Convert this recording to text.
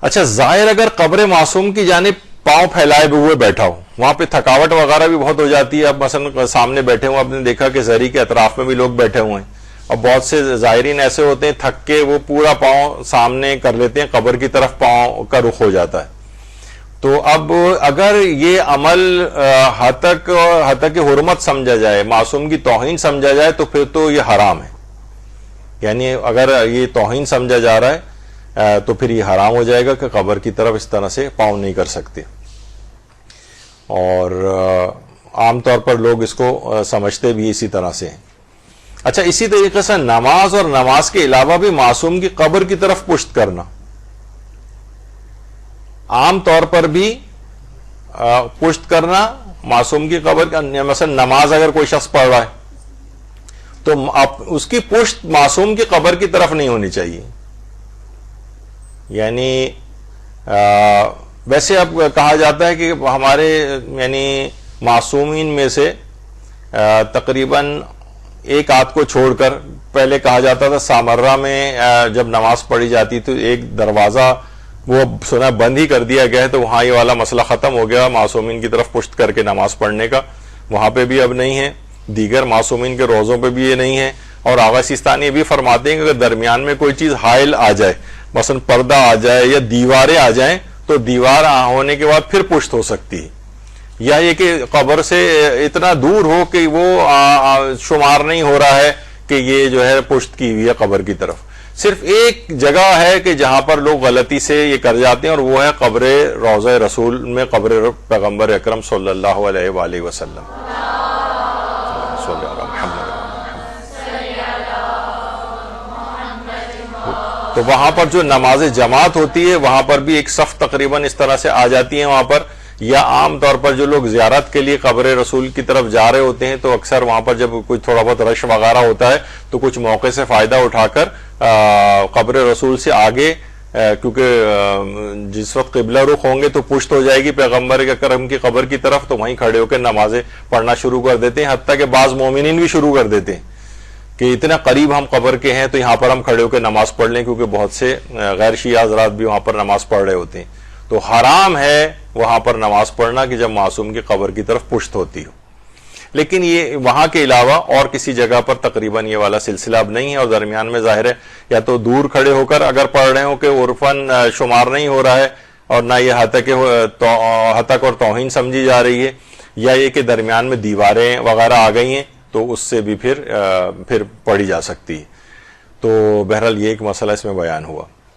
اچھا ظاہر اگر قبر معصوم کی جانب پاؤں پھیلائے ہوئے بیٹھا ہو، وہاں پہ تھکاوٹ وغیرہ بھی بہت ہو جاتی ہے. اب مثلا سامنے بیٹھے ہوں، آپ نے دیکھا کہ زری کے اطراف میں بھی لوگ بیٹھے ہوئے ہیں، اور بہت سے زائرین ایسے ہوتے ہیں تھک کے وہ پورا پاؤں سامنے کر لیتے ہیں، قبر کی طرف پاؤں کا رخ ہو جاتا ہے. تو اب اگر یہ عمل حتک حرمت سمجھا جائے، معصوم کی توہین سمجھا جائے، تو پھر تو یہ حرام ہے. یعنی اگر یہ توہین سمجھا جا رہا ہے تو پھر یہ حرام ہو جائے گا کہ قبر کی طرف اس طرح سے پاؤں نہیں کر سکتے. اور عام طور پر لوگ اس کو سمجھتے بھی اسی طرح سے ہیں. اچھا اسی طریقے سے نماز اور نماز کے علاوہ بھی معصوم کی قبر کی طرف پشت کرنا، عام طور پر بھی پشت کرنا معصوم کی قبر کا، مثلا نماز اگر کوئی شخص پڑھ رہا ہے تو اس کی پشت معصوم کی قبر کی طرف نہیں ہونی چاہیے. یعنی ویسے اب کہا جاتا ہے کہ ہمارے یعنی معصومین میں سے تقریباً ایک آدھ کو چھوڑ کر، پہلے کہا جاتا تھا سامرہ میں جب نماز پڑھی جاتی تو ایک دروازہ وہ سنا بند ہی کر دیا گیا ہے، تو وہاں یہ والا مسئلہ ختم ہو گیا معصومین کی طرف پشت کر کے نماز پڑھنے کا. وہاں پہ بھی اب نہیں ہے، دیگر معصومین کے روزوں پہ بھی یہ نہیں ہے. اور آغا سیستانی یہ بھی فرماتے ہیں کہ اگر درمیان میں کوئی چیز حائل آ جائے، مثلا پردہ آ جائے یا دیواریں آ جائیں، تو دیوار ہونے کے بعد پھر پشت ہو سکتی ہے. یا یہ کہ قبر سے اتنا دور ہو کہ وہ شمار نہیں ہو رہا ہے کہ یہ جو ہے پشت کی ہوئی ہے قبر کی طرف. صرف ایک جگہ ہے کہ جہاں پر لوگ غلطی سے یہ کر جاتے ہیں، اور وہ ہے قبر روضہ رسول میں، قبر پیغمبر اکرم صلی اللہ علیہ وآلہ وسلم. تو وہاں پر جو نماز جماعت ہوتی ہے وہاں پر بھی ایک صف تقریباً اس طرح سے آ جاتی ہیں وہاں پر. یا عام طور پر جو لوگ زیارت کے لیے قبر رسول کی طرف جا رہے ہوتے ہیں تو اکثر وہاں پر جب کوئی تھوڑا بہت رش وغیرہ ہوتا ہے تو کچھ موقع سے فائدہ اٹھا کر قبر رسول سے آگے، کیونکہ جس وقت قبلہ رخ ہوں گے تو پشت ہو جائے گی پیغمبر اکرم کی قبر کی طرف، تو وہیں کھڑے ہو کے نمازیں پڑھنا شروع کر دیتے ہیں. حتیٰ کہ بعض مومنین بھی شروع کر دیتے ہیں کہ اتنا قریب ہم قبر کے ہیں تو یہاں پر ہم کھڑے ہو کے نماز پڑھ لیں، کیونکہ بہت سے غیر شیعہ حضرات بھی وہاں پر نماز پڑھ رہے ہوتے ہیں. تو حرام ہے وہاں پر نماز پڑھنا کہ جب معصوم کی قبر کی طرف پشت ہوتی ہو. لیکن یہ وہاں کے علاوہ اور کسی جگہ پر تقریباً یہ والا سلسلہ اب نہیں ہے، اور درمیان میں ظاہر ہے یا تو دور کھڑے ہو کر اگر پڑھ رہے ہو کہ عرفاً شمار نہیں ہو رہا ہے، اور نہ یہ حتک اور توہین سمجھی جا رہی ہے، یا یہ کہ درمیان میں دیواریں وغیرہ آ گئی ہیں تو اس سے بھی پھر پڑھی جا سکتی ہے. تو بہرحال یہ ایک مسئلہ اس میں بیان ہوا.